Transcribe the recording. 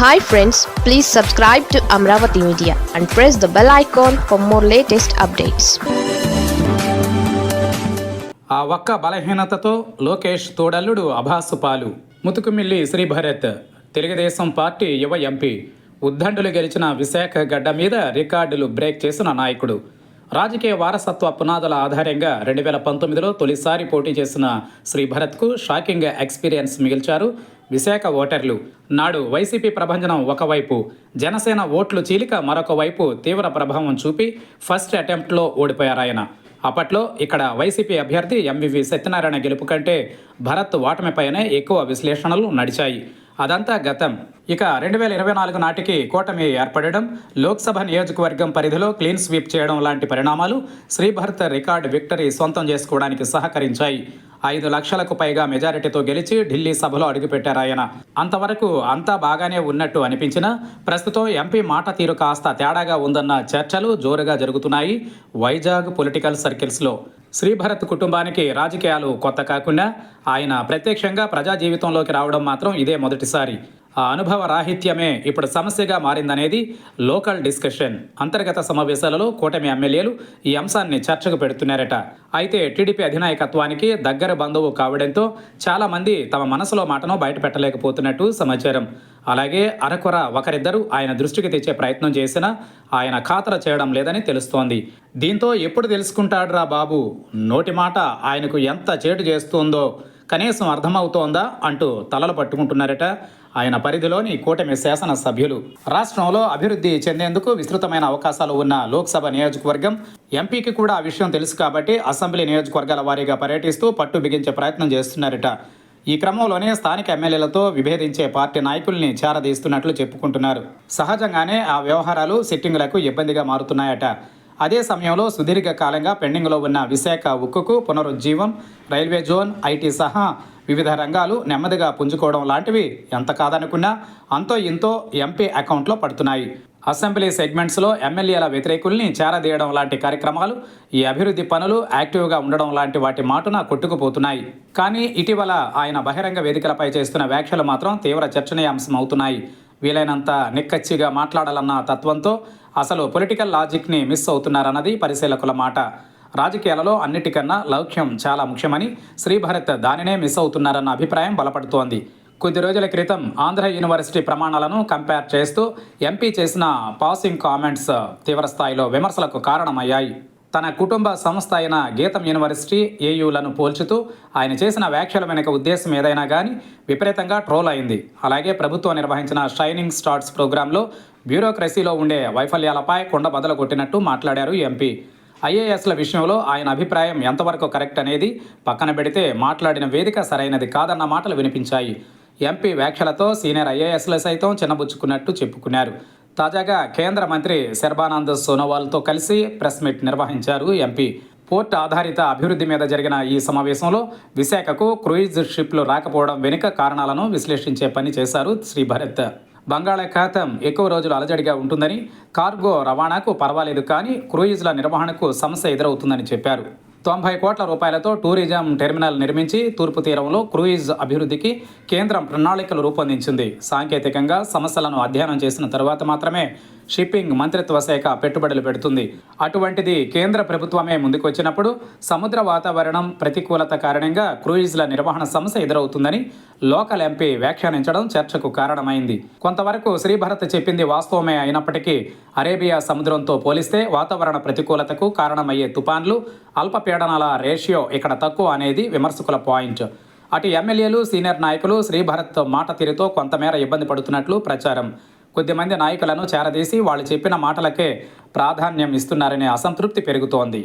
Hi friends, please subscribe to Amravati Media and press the bell icon for more latest updates. ఆ ఒక్క బలహీనతతో లోకేష్ తోడల్లుడు అభాసు పాలు. ముతుకుమిల్లి Sribharat Telugu Desam party యువ MP. ఉద్దండులు గెలిచిన విశాఖ గడ్డ మీద రికార్డులు బ్రేక్ చేసిన నాయకుడు. రాజకీయ వారసత్వ పునాదుల ఆధారంగా 2019లో తొలిసారి పోటీ చేసిన శ్రీభరత్కు షాకింగ్ ఎక్స్పీరియన్స్ మిగిల్చారు విశాఖ ఓటర్లు. నాడు వైసీపీ ప్రభంజనం ఒకవైపు, జనసేన ఓట్లు చీలిక మరొక వైపు తీవ్ర ప్రభావం చూపి ఫస్ట్ అటెంప్ట్లో ఓడిపోయారాయన. అప్పట్లో ఇక్కడ వైసీపీ అభ్యర్థి ఎంవివి సత్యనారాయణ గెలుపు కంటే భరత్ ఓటమిపైనే ఎక్కువ విశ్లేషణలు నడిచాయి. అదంతా గతం. ఇక 2024 నాటికి కూటమి ఏర్పడడం, లోక్సభ నియోజకవర్గం పరిధిలో క్లీన్ స్వీప్ చేయడం లాంటి పరిణామాలు శ్రీభరత్ రికార్డ్ విక్టరీ సొంతం చేసుకోవడానికి సహకరించాయి. 5 లక్షలకు పైగా మెజారిటీతో గెలిచి ఢిల్లీ సభలో అడుగుపెట్టారాయన. అంతవరకు అంతా బాగానే ఉన్నట్టు అనిపించినా ప్రస్తుతం ఎంపీ మాట తీరు కాస్త తేడాగా ఉందన్న చర్చలు జోరుగా జరుగుతున్నాయి వైజాగ్ పొలిటికల్ సర్కిల్స్లో. శ్రీభరత్ కుటుంబానికి రాజకీయాలు కొత్త కాకుండా ఆయన ప్రత్యక్షంగా ప్రజా జీవితంలోకి రావడం మాత్రం ఇదే మొదటిసారి. ఆ అనుభవ రాహిత్యమే ఇప్పుడు సమస్యగా మారిందనేది లోకల్ డిస్కషన్. అంతర్గత సమావేశాలలో కూటమి ఎమ్మెల్యేలు ఈ అంశాన్ని చర్చకు పెడుతున్నారట. అయితే టీడీపీ అధినాయకత్వానికి దగ్గర బంధువు కావడంతో చాలామంది తమ మనసులో మాటను బయటపెట్టలేకపోతున్నట్టు సమాచారం. అలాగే అరకొర ఒకరిద్దరు ఆయన దృష్టికి తెచ్చే ప్రయత్నం చేసినా ఆయన ఖాతరు చేయడం లేదని తెలుస్తోంది. దీంతో ఎప్పుడు తెలుసుకుంటాడురా బాబు, నోటి మాట ఆయనకు ఎంత చేటు చేస్తుందో కనీసం అర్థమవుతోందా అంటూ తలలు పట్టుకుంటున్నారట ఆయన పరిధిలోని కూటమి శాసన సభ్యులు. రాష్ట్రంలో అభివృద్ధి చెందేందుకు విస్తృతమైన అవకాశాలు ఉన్న లోక్సభ నియోజకవర్గం ఎంపీకి కూడా ఆ విషయం తెలుసు కాబట్టి అసెంబ్లీ నియోజకవర్గాల వారీగా పర్యటిస్తూ పట్టు బిగించే ప్రయత్నం చేస్తున్నారట. ఈ క్రమంలోనే స్థానిక ఎమ్మెల్యేలతో విభేదించే పార్టీ నాయకుల్ని చేరదీస్తున్నట్లు చెప్పుకుంటున్నారు. సహజంగానే ఆ వ్యవహారాలు సిట్టింగులకు ఇబ్బందిగా మారుతున్నాయట. అదే సమయంలో సుదీర్ఘ కాలంగా పెండింగ్లో ఉన్న విశాఖ ఉక్కుకు పునరుజ్జీవం, రైల్వే జోన్, ఐటీ సహా వివిధ రంగాలు నెమ్మదిగా పుంజుకోవడం లాంటివి ఎంత కాదనుకున్నా అంతో ఇంతో ఎంపీ అకౌంట్లో పడుతున్నాయి. అసెంబ్లీ సెగ్మెంట్స్లో ఎమ్మెల్యేల వ్యతిరేకుల్ని చేరదీయడం లాంటి కార్యక్రమాలు, ఈ అభివృద్ధి పనులు యాక్టివ్గా ఉండడం లాంటి వాటి మాటున కొట్టుకుపోతున్నాయి. కానీ ఇటీవల ఆయన బహిరంగ వేదికలపై చేస్తున్న వ్యాఖ్యలు మాత్రం తీవ్ర చర్చనీయాంశం అవుతున్నాయి. వీలైనంత నిక్కచ్చిగా మాట్లాడాలన్న తత్వంతో అసలు పొలిటికల్ లాజిక్ని మిస్ అవుతున్నారన్నది పరిశీలకుల మాట. రాజకీయాలలో అన్నిటికన్నా లౌక్యం చాలా ముఖ్యమని శ్రీభరత్ దానినే మిస్ అవుతున్నారన్న అభిప్రాయం బలపడుతోంది. కొద్ది రోజుల క్రితం ఆంధ్ర యూనివర్సిటీ ప్రమాణాలను కంపేర్ చేస్తూ ఎంపీ చేసిన పాసింగ్ కామెంట్స్ తీవ్రస్థాయిలో విమర్శలకు కారణమయ్యాయి. తన కుటుంబ సంస్థ అయిన గీతం యూనివర్సిటీ, ఏయూలను పోల్చుతూ ఆయన చేసిన వ్యాఖ్యల వెనుక ఉద్దేశం ఏదైనా కానీ విపరీతంగా ట్రోల్ అయింది. అలాగే ప్రభుత్వం నిర్వహించిన షైనింగ్ స్టార్స్ ప్రోగ్రాంలో బ్యూరోక్రసీలో ఉండే వైఫల్యాలపై కొండ బదలు కొట్టినట్టు మాట్లాడారు ఎంపీ. ఐఏఎస్ల విషయంలో ఆయన అభిప్రాయం ఎంతవరకు కరెక్ట్ అనేది పక్కన పెడితే మాట్లాడిన వేదిక సరైనది కాదన్న మాటలు వినిపించాయి. ఎంపీ వ్యాఖ్యలతో సీనియర్ ఐఏఎస్లు సైతం చిన్నబుచ్చుకున్నట్టు చెప్పుకున్నారు. తాజాగా కేంద్ర మంత్రి సర్బానంద్ సోనోవాల్తో కలిసి ప్రెస్ మీట్ నిర్వహించారు ఎంపీ. పోర్ట్ ఆధారిత అభివృద్ధి మీద జరిగిన ఈ సమావేశంలో విశాఖకు క్రూయిజ్ షిప్లు రాకపోవడం వెనుక కారణాలను విశ్లేషించే పని చేశారు శ్రీభరత్. బంగాళాఖాతం ఎక్కువ రోజులు అలజడిగా ఉంటుందని, కార్గో రవాణాకు పర్వాలేదు కానీ క్రూయిజ్ల నిర్వహణకు సమస్య ఎదురవుతుందని చెప్పారు. 90 కోట్ల రూపాయలతో టూరిజం టెర్మినల్ నిర్మించి తూర్పు తీరంలో క్రూయిజ్ అభివృద్ధికి కేంద్రం ప్రణాళికలు రూపొందించింది. సాంకేతికంగా సమస్యలను అధ్యయనం చేసిన తరువాత మాత్రమే షిప్పింగ్ మంత్రిత్వ శాఖ పెట్టుబడులు పెడుతుంది. అటువంటిది కేంద్ర ప్రభుత్వమే ముందుకొచ్చినప్పుడు సముద్ర వాతావరణం ప్రతికూలత కారణంగా క్రూయిజ్ల నిర్వహణ సమస్య ఎదురవుతుందని లోకల్ ఎంపీ వ్యాఖ్యానించడం చర్చకు కారణమైంది. కొంతవరకు శ్రీభరత్ చెప్పింది వాస్తవమే అయినప్పటికీ అరేబియా సముద్రంతో పోలిస్తే వాతావరణ ప్రతికూలతకు కారణమయ్యే తుపాన్లు, అల్పపీడనాల రేషియో ఇక్కడ తక్కువ అనేది విమర్శకుల పాయింట్. అటు ఎమ్మెల్యేలు, సీనియర్ నాయకులు శ్రీభరత్ మాట తీరుతో కొంతమేర ఇబ్బంది పడుతున్నట్లు ప్రచారం. కొద్దిమంది నాయకులను చేరదీసి వాళ్ళు చెప్పిన మాటలకే ప్రాధాన్యం ఇస్తున్నారనే అసంతృప్తి పెరుగుతోంది.